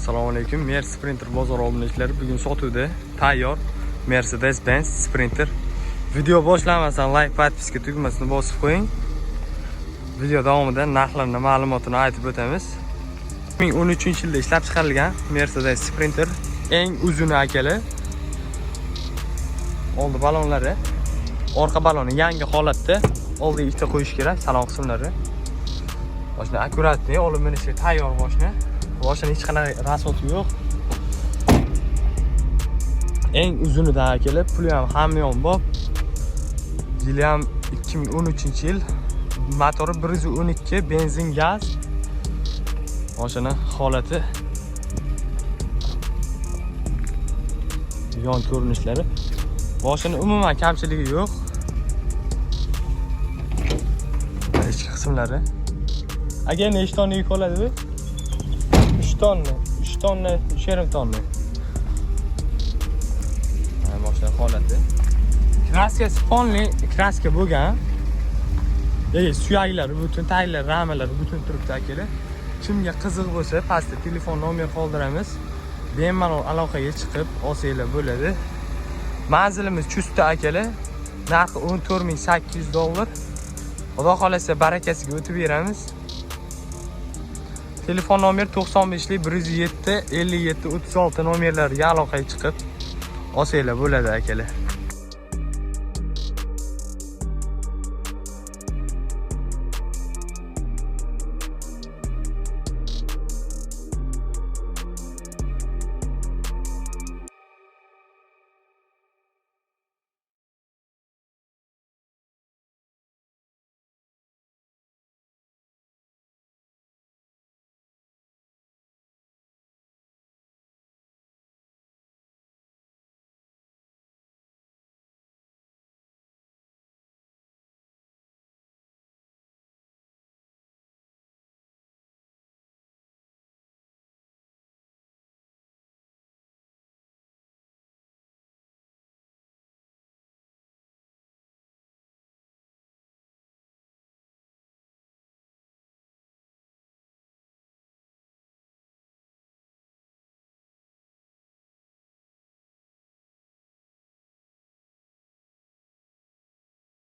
Assalomu alaykum. Mer Sprinter bozor obunachilar. Bugun sotuvda tayyor Mercedes-Benz Sprinter. Video boshlanmasdan like, podpiska tugmasini bosib qo'ying. Video davomida narxlarni, ma'lumotini aytib o'tamiz. 2013-yilda ishlab chiqarilgan Mercedes Sprinter eng uzuni akali. Oldi balonlari, orqa baloni yangi holatda. Oldiga ikkita qo'yish kerak, salon qismlari. Mashina akkuratni olib minishga tayyor mashina. Mashina hech qanday rasmoti yo'q. Eng uzunidan kelib, puli ham hamyon bor. Yili ham 2013-yil. Motori 112 benzin gaz. Mashina holati, yon ko'rinishlari. Mashina umuman kamchiligi yo'q. Ichki qismlari. Agar nechta tonna yuk oladi? 3 tonna, 3,5 tonna. Mashina holati. Kraskasi fonli kraska bo'lgan. Suyaklari, butun tayinlar, ramalari butun turibdi akali. Kimga qiziq bo'lsa, pastda telefon nomer qoldiramiz. Bemalol aloqaga chiqib olsanglar bo'ladi. Manzilimiz Chustda akali. Narxi $14,800. Xudo xolasa barakasiga o'tib beramiz. Telefon nomer 95 107 57 36 nomerlariga aloqaga chiqib olsanglar bo'ladi akali.